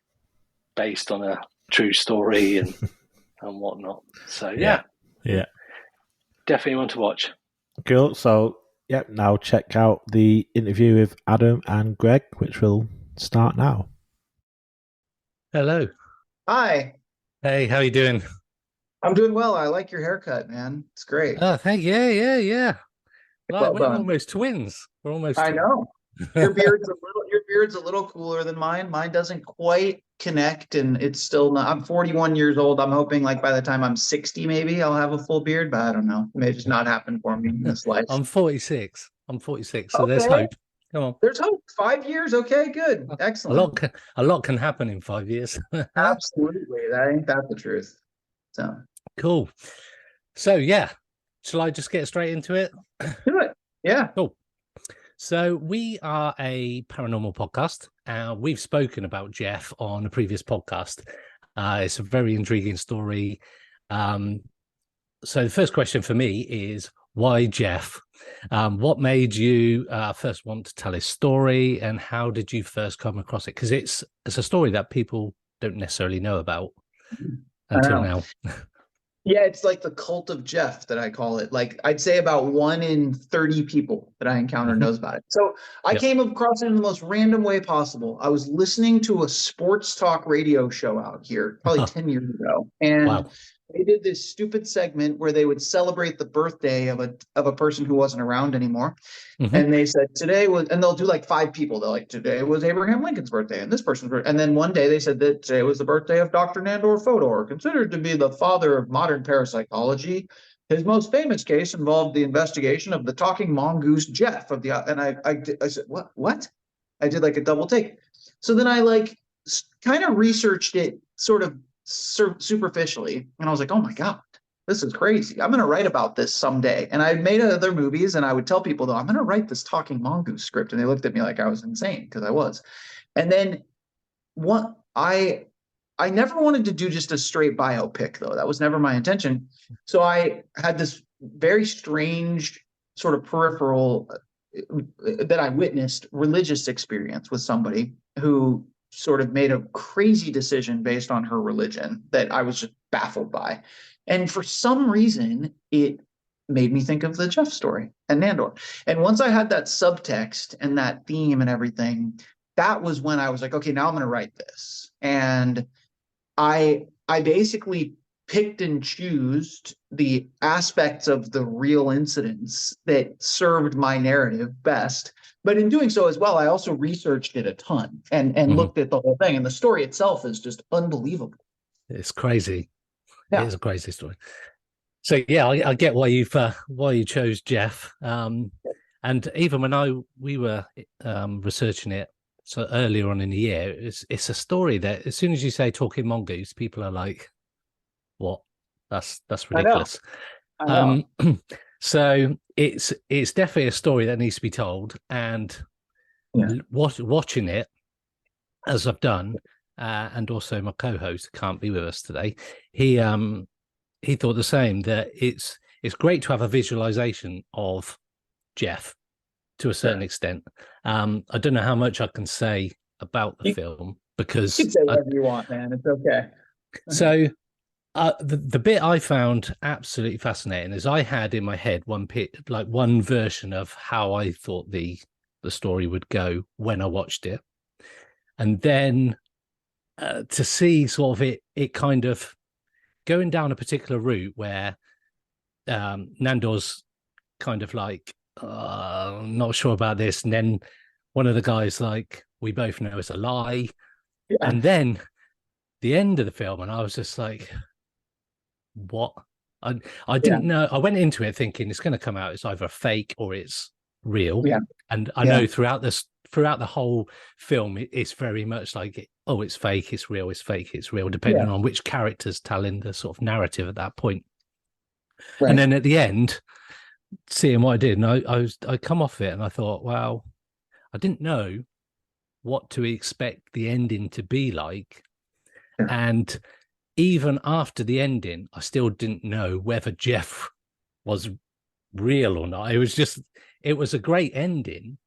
Speaker 2: based on a true story and whatnot. So yeah, definitely want to watch.
Speaker 4: Cool. So now check out the interview with Adam and Greg, which will start now.
Speaker 5: Hello.
Speaker 6: Hi.
Speaker 5: Hey, how you doing?
Speaker 6: I'm doing well. I like your haircut, man. It's great.
Speaker 5: Oh, thank you. Yeah. Like, we're almost twins. We're almost.
Speaker 6: I know. Your beard's a little cooler than mine. Mine doesn't quite connect, and it's still not. I'm 41 years old. I'm hoping like by the time I'm 60, maybe I'll have a full beard, but I don't know. It may just not happen for me in this life.
Speaker 5: I'm 46. So there's hope. Come on.
Speaker 6: There's hope. 5 years. Okay, good. Excellent.
Speaker 5: A lot can happen in 5 years.
Speaker 6: Absolutely. Ain't that the truth? So
Speaker 5: cool. So yeah, shall I just get straight into it?
Speaker 6: Do it. Yeah.
Speaker 5: Cool. So we are a paranormal podcast. We've spoken about Jeff on a previous podcast. It's a very intriguing story. So the first question for me is, why Jeff? What made you first want to tell his story, and how did you first come across it? Because it's a story that people don't necessarily know about until now.
Speaker 6: Yeah, it's like the cult of Jeff that I call it. Like I'd say about 1 in 30 people that I encounter knows about it. So I came across it in the most random way possible. I was listening to a sports talk radio show out here probably 10 years ago. And they did this stupid segment where they would celebrate the birthday of a person who wasn't around anymore. And they said and they'll do like 5 people. They're like, today was Abraham Lincoln's birthday and this person's birthday. And then one day they said that today was the birthday of Dr. Nandor Fodor, considered to be the father of modern parapsychology. His most famous case involved the investigation of the Talking Mongoose Jeff and I said, what? I did like a double take. So then I like kind of researched it sort of superficially, and I was like, oh my God, this is crazy. I'm going to write about this someday. And I made other movies, and I would tell people, though, I'm going to write this Talking Mongoose script. And they looked at me like I was insane, because I was. And then I never wanted to do just a straight biopic, though. That was never my intention. So I had this very strange sort of peripheral that I witnessed religious experience with somebody who sort of made a crazy decision based on her religion that I was just baffled by. And for some reason, it made me think of the Jeff story and Nandor. And once I had that subtext and that theme and everything, that was when I was like, okay, now I'm going to write this. And I basically picked and chose the aspects of the real incidents that served my narrative best. But in doing so as well, I also researched it a ton and looked at the whole thing. And the story itself is just unbelievable.
Speaker 5: It's crazy. Yeah. It is a crazy story. So yeah, I get why you chose Jeff. And even when we were researching it so earlier on in the year, it's a story that as soon as you say Talking Mongoose, people are like, what? That's ridiculous. I know. So it's definitely a story that needs to be told, and watching it as I've done, and also my co-host can't be with us today. He thought the same, that it's great to have a visualization of Jeff to a certain extent. I don't know how much I can say about the film, because
Speaker 6: you can say whatever you want, man. It's okay.
Speaker 5: So. The bit I found absolutely fascinating is I had in my head one version of how I thought the story would go when I watched it, and then to see sort of it kind of going down a particular route where Nandor's kind of like, not sure about this, and then one of the guys like, we both know it's a lie, and then the end of the film, and I was just like, what? I didn't know. I went into it thinking it's going to come out, it's either a fake or it's real. And I know throughout the whole film, it's very much like oh, it's fake, it's real, it's fake, it's real, depending on which character's telling the sort of narrative at that point. Right. And then at the end, seeing what I did, and I come off it and I thought, wow, I didn't know what to expect the ending to be like. And even after the ending, I still didn't know whether Jeff was real or not. It was a great ending.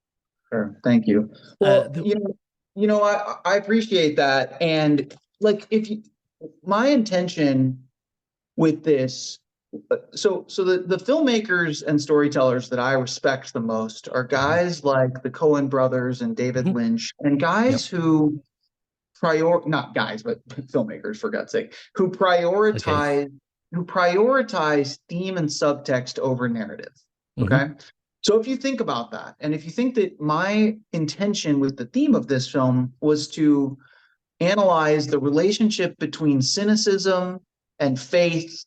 Speaker 6: Sure. Thank you. Well, I appreciate that. And like, my intention with this, so the filmmakers and storytellers that I respect the most are guys like the Coen brothers and David Lynch, and guys who not guys, but filmmakers, for God's sake, who prioritize theme and subtext over narrative. Okay. So if you think about that, and if you think that my intention with the theme of this film was to analyze the relationship between cynicism and faith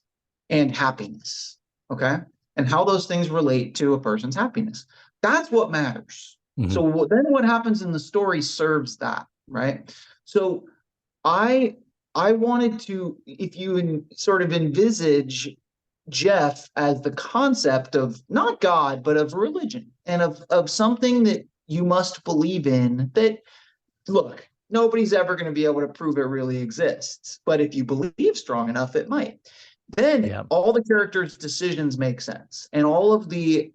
Speaker 6: and happiness, okay, and how those things relate to a person's happiness, that's what matters. So then what happens in the story serves that, right? So I wanted to, if you sort of envisage Jeff as the concept of not God, but of religion and of something that you must believe in, that, look, nobody's ever going to be able to prove it really exists. But if you believe strong enough, it might. Then all the characters' decisions make sense. And all of the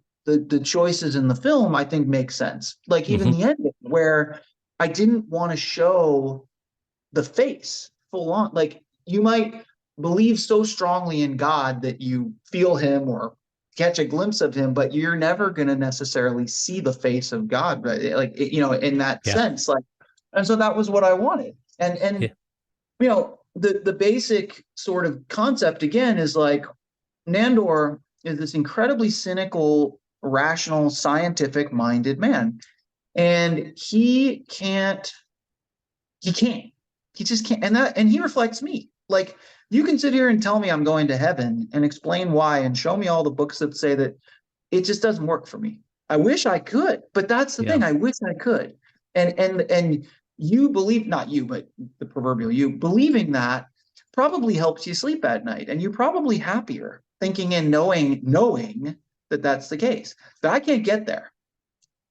Speaker 6: choices in the film, I think, make sense. Like even the ending, where I didn't want to show the face full on. Like, you might believe so strongly in God that you feel him or catch a glimpse of him, but you're never going to necessarily see the face of God, right? Like, in that sense, like, and so that was what I wanted. And the basic sort of concept again is like, Nandor is this incredibly cynical, rational, scientific minded man. And he just can't. And he reflects me. Like, you can sit here and tell me I'm going to heaven and explain why and show me all the books that say that. It just doesn't work for me. I wish I could, but that's the thing. I wish I could. And you believe, not you, but the proverbial you, believing that probably helps you sleep at night. And you're probably happier thinking and knowing that that's the case. But I can't get there.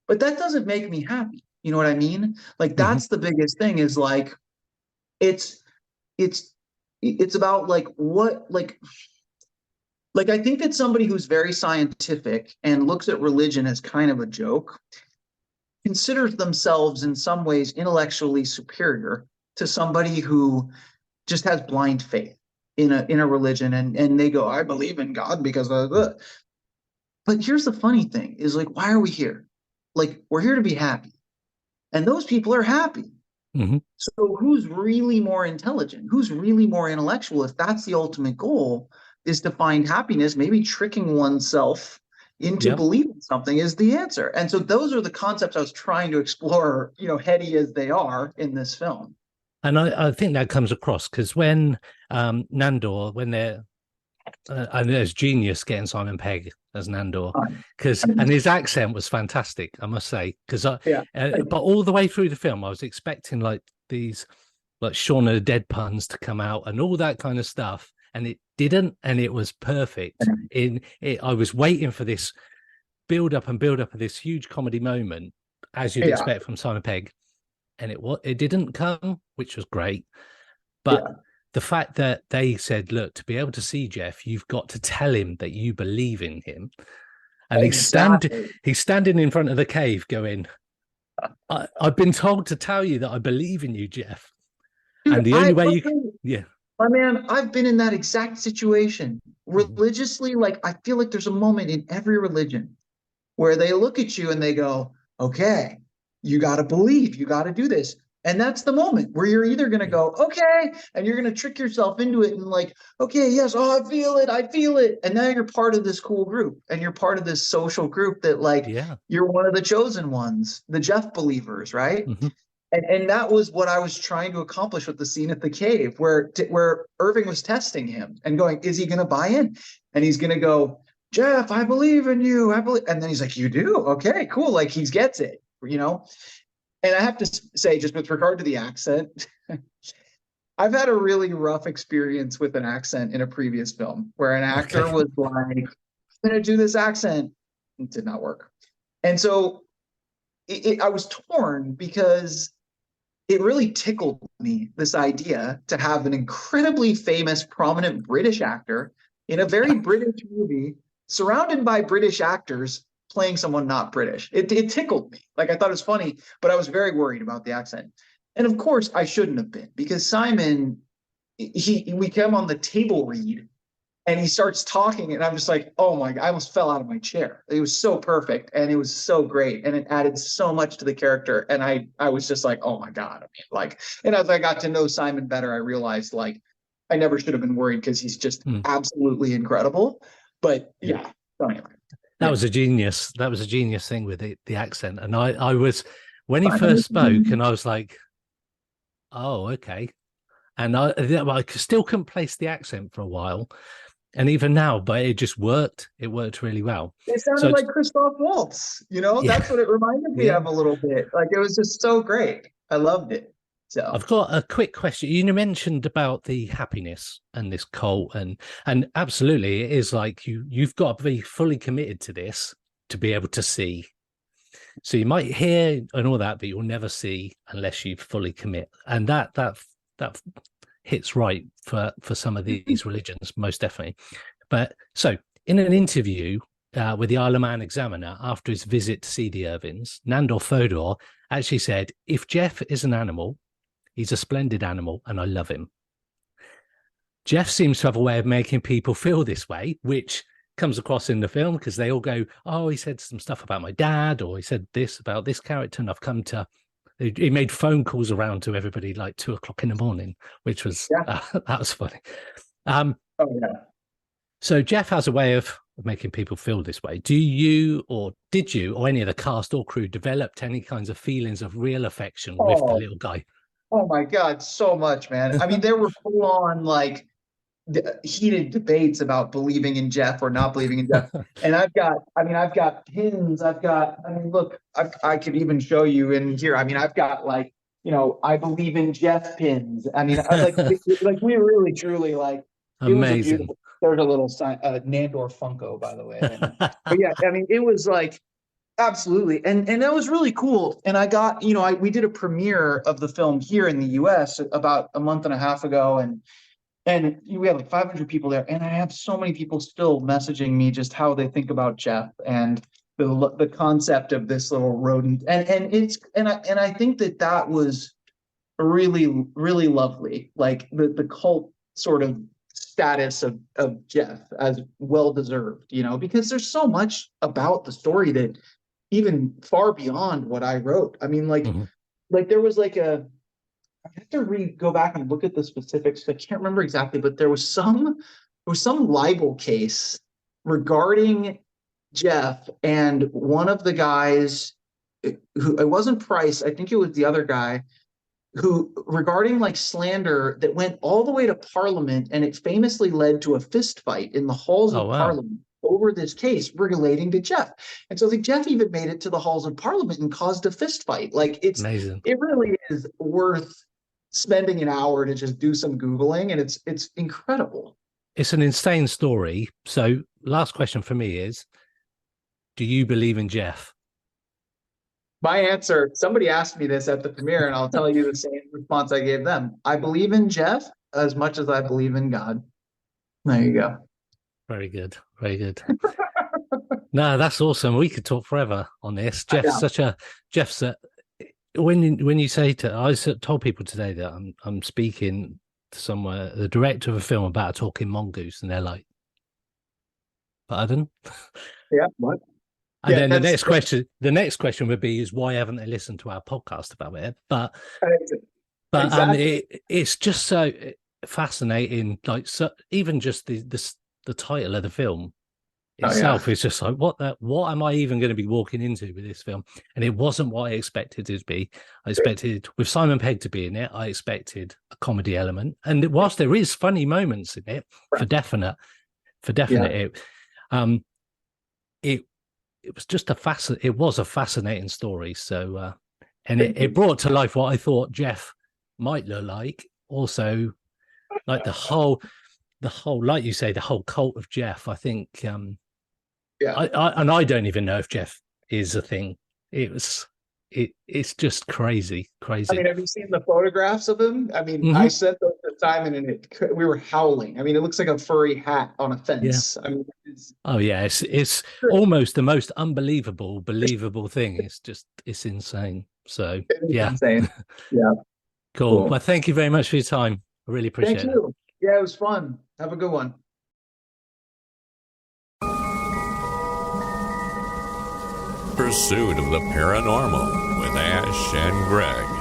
Speaker 6: But that doesn't make me happy. You know what I mean? Like, that's the biggest thing, is like, it's about like what, like I think that somebody who's very scientific and looks at religion as kind of a joke considers themselves in some ways intellectually superior to somebody who just has blind faith in a religion, and they go, I believe in God because of that. But here's the funny thing, is like, why are we here? Like, we're here to be happy. And those people are happy. So who's really more intelligent? Who's really more intellectual? If that's the ultimate goal, is to find happiness, maybe tricking oneself into believing something is the answer. And so those are the concepts I was trying to explore, heady as they are in this film.
Speaker 5: And I think that comes across because when Nandor, when they're, and there's genius getting Simon Pegg as Nandor, and his accent was fantastic, I must say. But all the way through the film, I was expecting like these, like Shaun of the Dead puns to come out and all that kind of stuff, and it didn't, and it was perfect. I was waiting for this build up of this huge comedy moment, as you'd expect from Simon Pegg, and it didn't come, which was great. But the fact that they said, look, to be able to see Jeff, you've got to tell him that you believe in him. And he's standing in front of the cave going, I've been told to tell you that I believe in you, Jeff. Dude, and the only way you can,
Speaker 6: my man, I've been in that exact situation religiously. Like, I feel like there's a moment in every religion where they look at you and they go, okay, you got to believe, you got to do this. And that's the moment where you're either going to go, okay, and you're going to trick yourself into it and like, okay, yes, I feel it. And now you're part of this cool group, and you're part of this social group that like, you're one of the chosen ones, the Jeff believers, right? And that was what I was trying to accomplish with the scene at the cave, where Irving was testing him and going, is he going to buy in? And he's going to go, Jeff, I believe in you. And then he's like, you do? Okay, cool. Like, he gets it, And I have to say, just with regard to the accent, I've had a really rough experience with an accent in a previous film where an actor was like, I'm going to do this accent. It did not work. And so I was torn because it really tickled me, this idea to have an incredibly famous, prominent British actor in a very British movie surrounded by British actors playing someone not British. It tickled me. Like, I thought it was funny, but I was very worried about the accent. And of course, I shouldn't have been, because Simon, we came on the table read and he starts talking and I'm just like, oh my God, I almost fell out of my chair. It was so perfect and it was so great. And it added so much to the character. And I was just like, oh my God. I mean, like, and as I got to know Simon better, I realized like, I never should have been worried because he's just absolutely incredible. But yeah, so anyway.
Speaker 5: That was a genius. That was a genius thing with the accent. And I was, when he first spoke and I was like, oh, okay. And I still couldn't place the accent for a while. And even now, but it just worked. It worked really well.
Speaker 6: It sounded like Christoph Waltz, you know, that's what it reminded me of a little bit. Like, it was just so great. I loved it. So
Speaker 5: I've got a quick question. You mentioned about the happiness and this cult, and absolutely, it is like you've got to be fully committed to this to be able to see. So you might hear and all that, but you'll never see unless you fully commit. And that hits right for some of these religions, most definitely. But so in an interview with the Isle of Man Examiner after his visit to see the Irvins, Nandor Fodor actually said, if Jeff is an animal, he's a splendid animal and I love him. Jeff seems to have a way of making people feel this way, which comes across in the film because they all go, oh, he said some stuff about my dad, or he said this about this character, and I've come to... He made phone calls around to everybody like 2 o'clock in the morning, which was, that was funny. So Jeff has a way of making people feel this way. Do you, or did you, or any of the cast or crew developed any kinds of feelings of real affection with the little guy?
Speaker 6: Oh my God, so much, man. I mean, there were full on like heated debates about believing in Jeff or not believing in Jeff. And I've got pins. Look, I could even show you in here. I mean, I've got like, you know, I believe in Jeff pins. I mean, like we really, truly like, it was a beautiful, there's a little sign, Nandor Funko, by the way. But yeah, I mean, it was like, absolutely. And that was really cool. And I got, you know, we did a premiere of the film here in the US about a month and a half ago. And we had like 500 people there. And I have so many people still messaging me just how they think about Jeff and the concept of this little rodent. And I think that was really, really lovely. Like the cult sort of status of Jeff as well-deserved, you know, because there's so much about the story that even far beyond what I wrote. I mean, like there was like I have to go back and look at the specifics. I can't remember exactly, but there was some libel case regarding Jeff and one of the guys who, it wasn't Price, I think it was the other guy, who regarding like slander that went all the way to Parliament, and it famously led to a fist fight in the halls of Parliament over this case relating to Jeff. And so Jeff even made it to the halls of Parliament and caused a fist fight. Like, it's amazing. It really is worth spending an hour to just do some Googling, and it's incredible.
Speaker 5: It's an insane story. So last question for me is, do you believe in Jeff?
Speaker 6: My answer, somebody asked me this at the premiere, and I'll tell you the same response I gave them. I believe in Jeff as much as I believe in God. There you go.
Speaker 5: Very good. Very good. No, that's awesome. We could talk forever on this. Jeff's when you say I told people today that I'm speaking to somewhere, the director of a film about a talking mongoose, and they're like, pardon?
Speaker 6: Yeah, what?
Speaker 5: And then the next question would be, is why haven't they listened to our podcast about it? But exactly. It's just so fascinating. Like, so even just the title of the film itself is just like, what am I even going to be walking into with this film? And it wasn't what I expected it to be. I expected with Simon Pegg to be in it. I expected a comedy element, and whilst there is funny moments in it, for definite, it was just it was a fascinating story. So And it brought to life what I thought Jeff might look like. Also, like the whole, like you say, the whole cult of Jeff. I think, I don't even know if Jeff is a thing. It's just crazy.
Speaker 6: I mean, have you seen the photographs of him? I mean, I sent those to Simon, and we were howling. I mean, it looks like a furry hat on a fence.
Speaker 5: Yeah.
Speaker 6: I mean,
Speaker 5: it's almost the most believable thing. It's insane. So
Speaker 6: insane. Yeah.
Speaker 5: Cool. Well, thank you very much for your time. I really appreciate it.
Speaker 6: Thank you. Yeah, it was fun. Have a good one.
Speaker 3: Pursuit of the Paranormal with Ash and Greg.